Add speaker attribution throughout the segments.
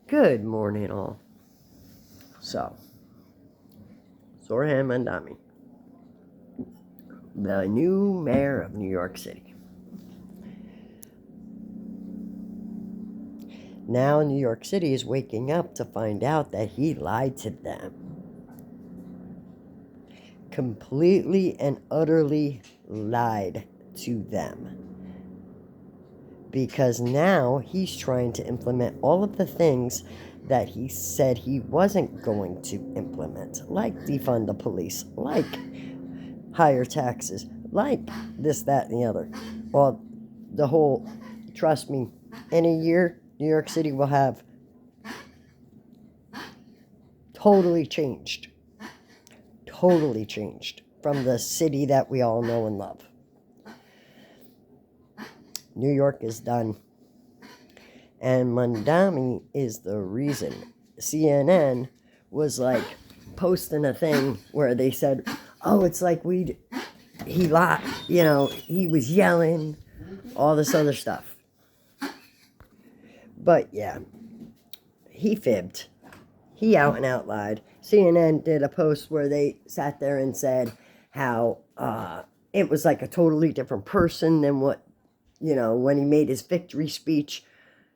Speaker 1: Good morning, all. So, Zoran Mandami, the new mayor of New York City. Now, New York City is waking up to find out that he lied to them. Completely and utterly lied to them. Because now he's trying to implement all of the things that he said he wasn't going to implement, like defund the police, like higher taxes, like this, that, and the other. Well, the whole, trust me, in a year, New York City will have totally changed from the city that we all know and love. New York is done. And Mandami is the reason. CNN was like posting a thing where they said, oh, it's like he lied, he was yelling, all this other stuff. But yeah, he fibbed. He out and out lied. CNN did a post where they sat there and said how it was like a totally different person than what, when he made his victory speech.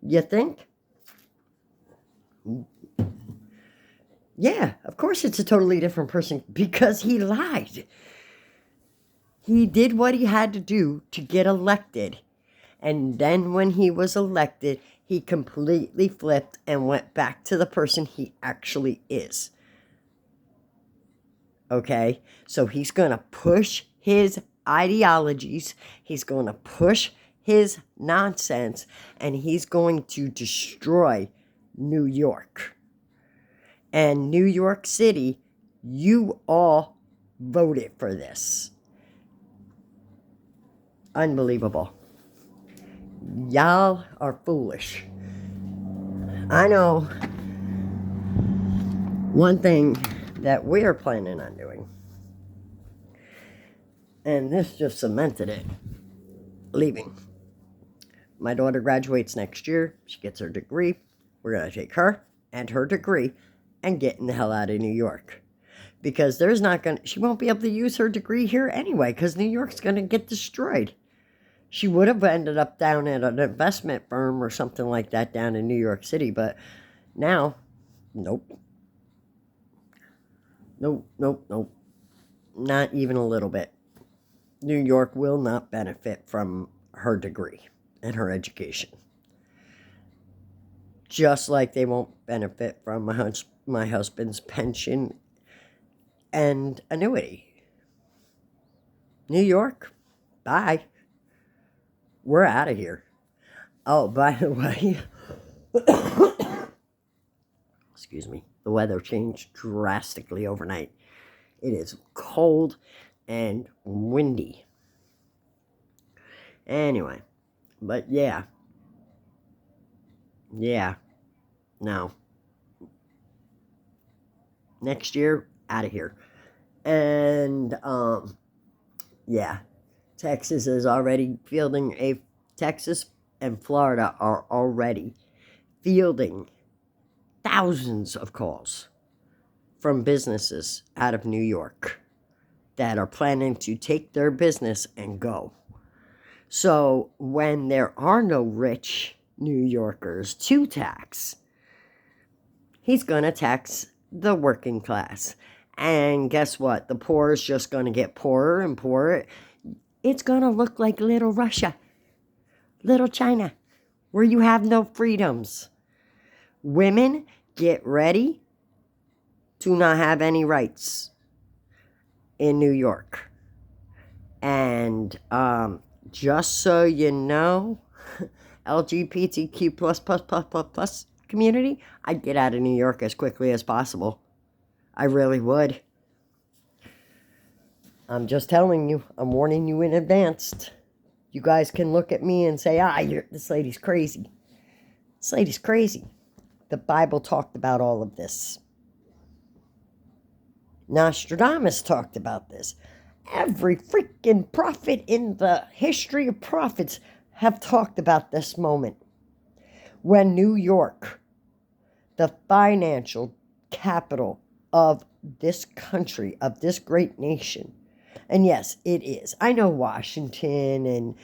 Speaker 1: You think? Yeah, of course it's a totally different person because he lied. He did what he had to do to get elected. And then when he was elected, he completely flipped and went back to the person he actually is. Okay? So he's going to push his ideologies. He's going to push his nonsense, and he's going to destroy New York. And New York City, you all voted for this. Unbelievable. Y'all are foolish. I know one thing that we're planning on doing, and this just cemented it, leaving. My daughter graduates next year. She gets her degree. We're going to take her and her degree and getting the hell out of New York. Because she won't be able to use her degree here anyway, because New York's going to get destroyed. She would have ended up down at an investment firm or something like that down in New York City, but now, nope. Nope. Not even a little bit. New York will not benefit from her degree and her education. Just like they won't benefit from my husband's pension and annuity. New York, bye. We're out of here. Oh, by the way, excuse me, the weather changed drastically overnight. It is cold and windy. Anyway, but yeah, no. Next year, out of here. And, yeah, Texas and Florida are already fielding thousands of calls from businesses out of New York that are planning to take their business and go. So when there are no rich New Yorkers to tax, he's going to tax the working class. And guess what? The poor is just going to get poorer and poorer. It's going to look like little Russia, little China, where you have no freedoms. Women, get ready to not have any rights in New York. And just so you know, LGBTQ plus community, I'd get out of New York as quickly as possible. I really would. I'm just telling you. I'm warning you in advance. You guys can look at me and say, this lady's crazy. This lady's crazy. The Bible talked about all of this. Nostradamus talked about this. Every freaking prophet in the history of prophets have talked about this moment when New York the financial capital of this country, of this great nation. And yes, it is. I know Washington and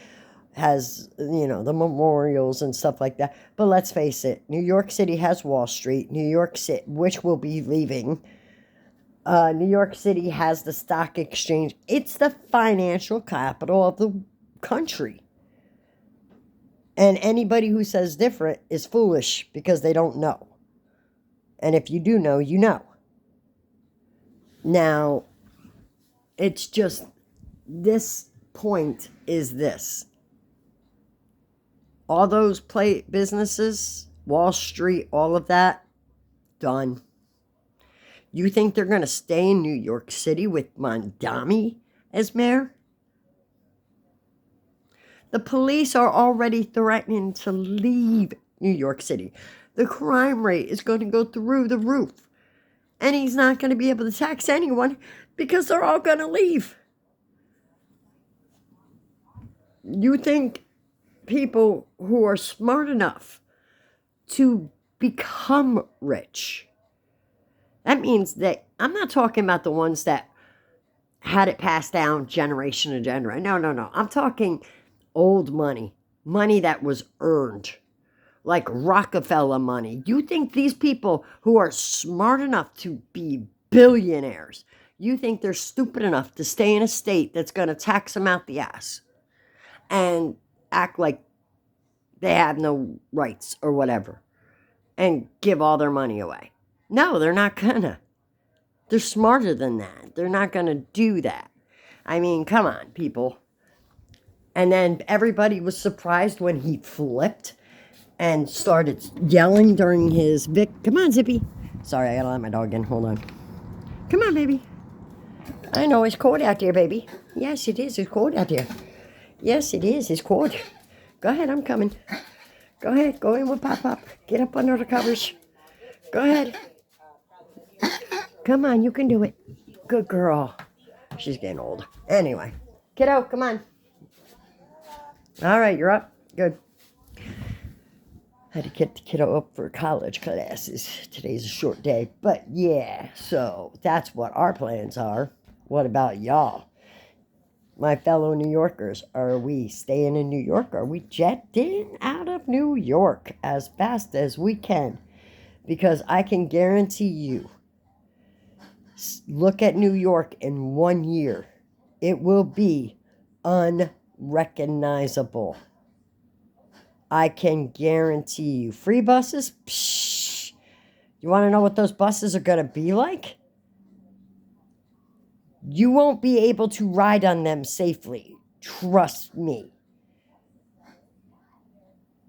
Speaker 1: has, the memorials and stuff like that. But let's face it, New York City has Wall Street. New York City, which will be leaving. New York City has the stock exchange. It's the financial capital of the country. And anybody who says different is foolish because they don't know. And if you do know, you know. Now, it's just, this point is this. All those businesses, Wall Street, all of that, done. You think they're going to stay in New York City with Mamdani as mayor? The police are already threatening to leave New York City. The crime rate is going to go through the roof. And he's not going to be able to tax anyone because they're all going to leave. You think people who are smart enough to become rich, that means that, I'm not talking about the ones that had it passed down generation to generation. No. I'm talking old money that was earned, like Rockefeller money. You think these people who are smart enough to be billionaires, you think they're stupid enough to stay in a state that's going to tax them out the ass and act like they have no rights or whatever and give all their money away? No, they're not gonna. They're smarter than that. They're not gonna do that. I mean, come on, people. And then everybody was surprised when he flipped and started yelling during his Come on, Zippy. Sorry, I gotta let my dog in. Hold on. Come on, baby. I know it's cold out there, baby. Yes, it is. It's cold out there. Yes, it is. It's cold. Go ahead, I'm coming. Go ahead. Go in with Pop. Get up under the covers. Go ahead. Come on, you can do it. Good girl. She's getting old. Anyway. Kiddo, come on. All right, you're up. Good. Had to get the kiddo up for college classes. Today's a short day. But yeah, so that's what our plans are. What about y'all? My fellow New Yorkers, are we staying in New York? Are we jetting out of New York as fast as we can? Because I can guarantee you, look at New York in 1 year. It will be unrecognizable. I can guarantee you. Free buses? Psh. You want to know what those buses are going to be like? You won't be able to ride on them safely. Trust me.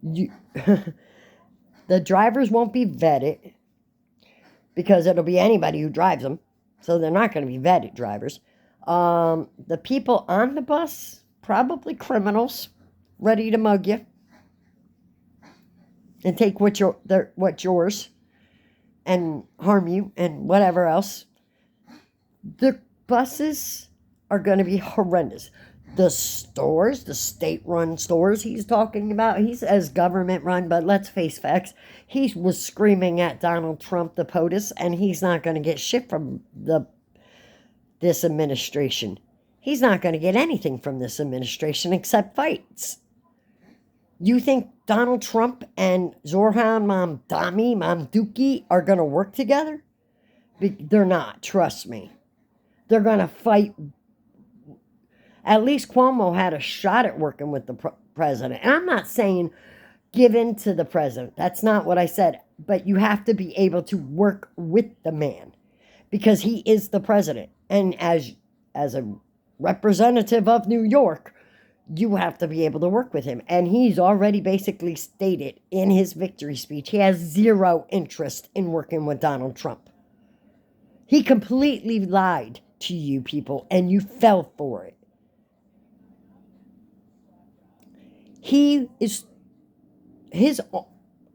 Speaker 1: The drivers won't be vetted because it'll be anybody who drives them. So they're not going to be vetted drivers. The people on the bus, probably criminals, ready to mug you and take what's yours and harm you and whatever else. The buses are going to be horrendous. The stores, the state-run stores he's talking about, he says government-run, but let's face facts. He was screaming at Donald Trump, the POTUS, and he's not going to get shit from this administration. He's not going to get anything from this administration except fights. You think Donald Trump and Zoran Mamdani are going to work together? They're not, trust me. They're going to fight. At least Cuomo had a shot at working with the president. And I'm not saying give in to the president. That's not what I said. But you have to be able to work with the man because he is the president. And as a representative of New York, you have to be able to work with him. And he's already basically stated in his victory speech, he has zero interest in working with Donald Trump. He completely lied to you people, and you fell for it. His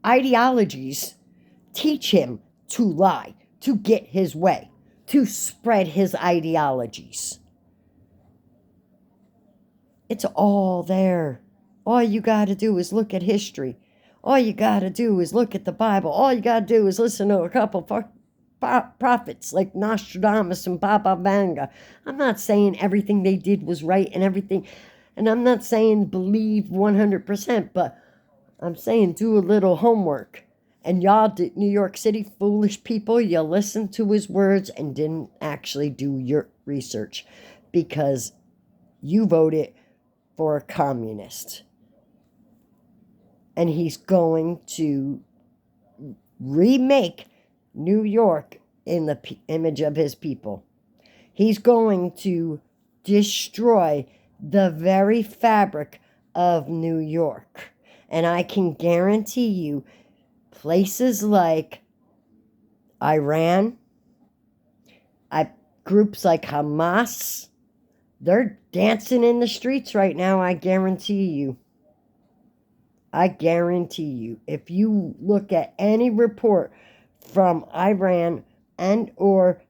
Speaker 1: ideologies teach him to lie, to get his way, to spread his ideologies. It's all there. All you got to do is look at history. All you got to do is look at the Bible. All you got to do is listen to a couple prophets like Nostradamus and Baba Vanga. I'm not saying everything they did was right and everything, and I'm not saying believe 100%, but I'm saying do a little homework. And y'all did, New York City foolish people, you listened to his words and didn't actually do your research because you voted for a communist. And he's going to remake New York in the image of his people. He's going to destroy the very fabric of New York. And I can guarantee you, places like Iran, groups like Hamas, they're dancing in the streets right now, I guarantee you. I guarantee you, if you look at any report from Iran and or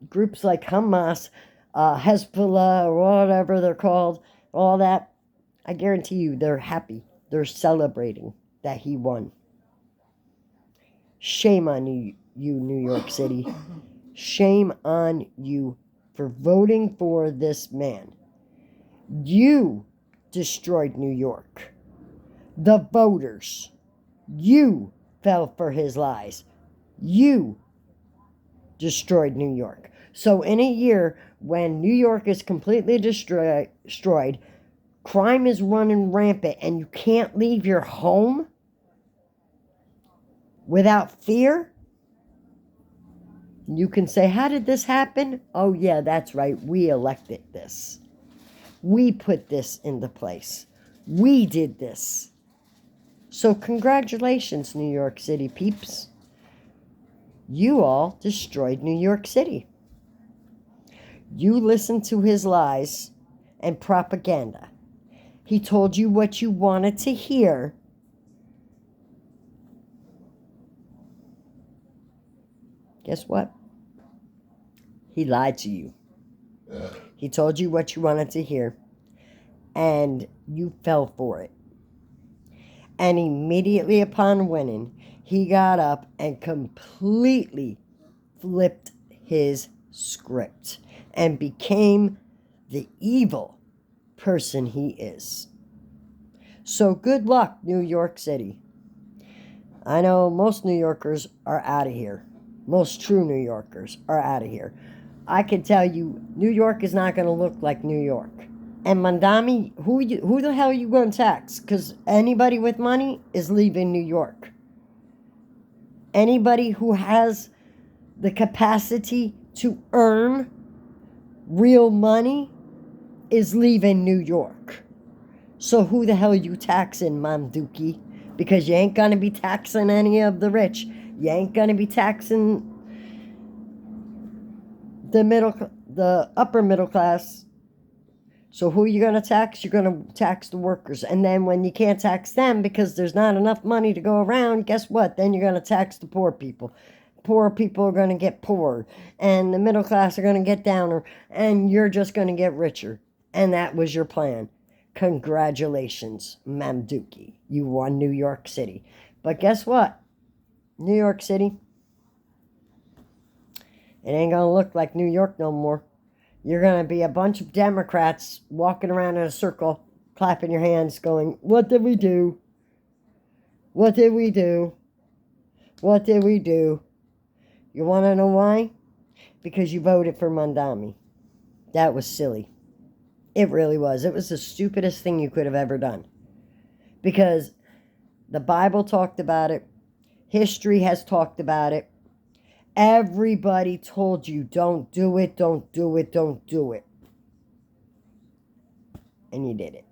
Speaker 1: groups like Hamas, Hezbollah, or whatever they're called, all that, I guarantee you they're happy. They're celebrating that he won. Shame on you, New York City. Shame on you for voting for this man. You destroyed New York. The voters. You fell for his lies. You destroyed New York. So in a year when New York is completely destroyed, crime is running rampant, and you can't leave your home without fear, you can say, how did this happen? Oh yeah, that's right. We elected this. We put this into place. We did this. So congratulations, New York City peeps. You all destroyed New York City. You listened to his lies and propaganda. He told you what you wanted to hear. Guess what? He lied to you. He told you what you wanted to hear, and you fell for it. And immediately upon winning, he got up and completely flipped his script and became the evil person he is. So good luck, New York City. I know most New Yorkers are out of here. Most true New Yorkers are out of here. I can tell you, New York is not going to look like New York. And Mamdani, who the hell are you going to tax? Because anybody with money is leaving New York. Anybody who has the capacity to earn real money is leaving New York. So who the hell are you taxing, Mamdouki? Because you ain't going to be taxing any of the rich. You ain't going to be taxing the upper middle class. So who are you going to tax? You're going to tax the workers. And then when you can't tax them because there's not enough money to go around, guess what? Then you're going to tax the poor people. Poor people are going to get poorer. And the middle class are going to get downer. And you're just going to get richer. And that was your plan. Congratulations, Mamdouki. You won New York City. But guess what? New York City, it ain't going to look like New York no more. You're going to be a bunch of Democrats walking around in a circle, clapping your hands, going, what did we do? What did we do? What did we do? You want to know why? Because you voted for Mamdani. That was silly. It really was. It was the stupidest thing you could have ever done. Because the Bible talked about it. History has talked about it. Everybody told you, don't do it, don't do it, don't do it. And you did it.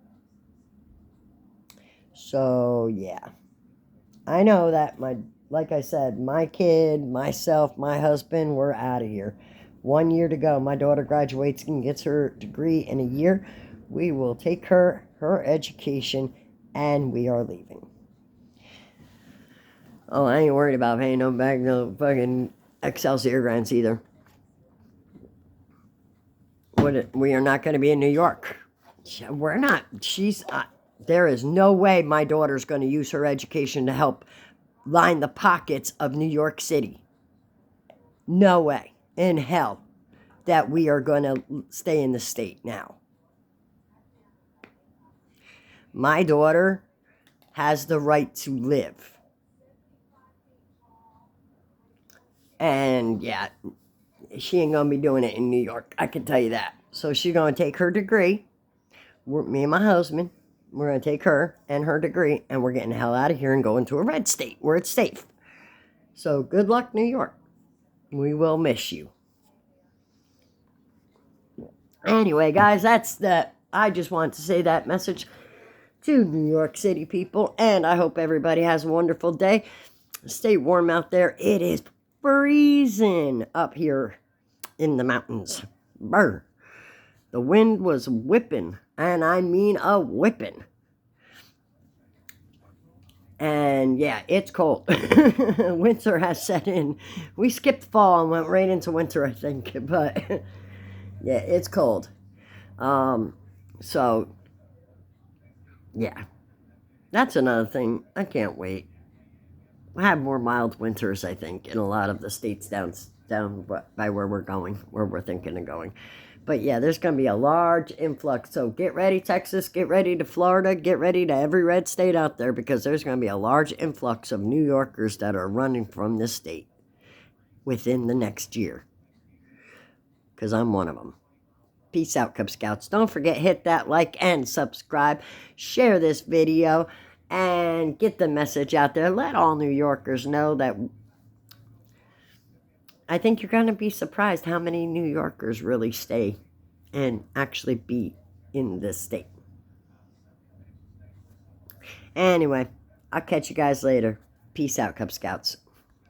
Speaker 1: So, yeah. I know that, like I said, my kid, myself, my husband, we're out of here. 1 year to go. My daughter graduates and gets her degree in a year. We will take her education, and we are leaving. Oh, I ain't worried about paying no fucking Excelsior grants either. We are not going to be in New York. We're not. There is no way my daughter's going to use her education to help line the pockets of New York City. No way in hell that we are going to stay in the state now. My daughter has the right to live. And yeah, she ain't going to be doing it in New York. I can tell you that. So she's going to take her degree. Me and my husband, we're going to take her and her degree, and we're getting the hell out of here and going to a red state where it's safe. So good luck, New York. We will miss you. Anyway, guys, I just wanted to say that message to New York City people, and I hope everybody has a wonderful day. Stay warm out there. It is freezing up here in the mountains. Brr. The wind was whipping, and I mean a whipping. And yeah, it's cold. Winter has set in. We skipped fall and went right into winter, I think. But yeah, it's cold. So yeah, that's another thing. I can't wait. I have more mild winters, I think, in a lot of the states down by where we're going, where we're thinking of going. But yeah, there's going to be a large influx. So get ready, Texas. Get ready to Florida. Get ready to every red state out there, because there's going to be a large influx of New Yorkers that are running from this state within the next year. Because I'm one of them. Peace out, Cub Scouts. Don't forget, hit that like and subscribe. Share this video and get the message out there. Let all New Yorkers know that I think you're going to be surprised how many New Yorkers really stay and actually be in this state. Anyway, I'll catch you guys later. Peace out, Cub Scouts.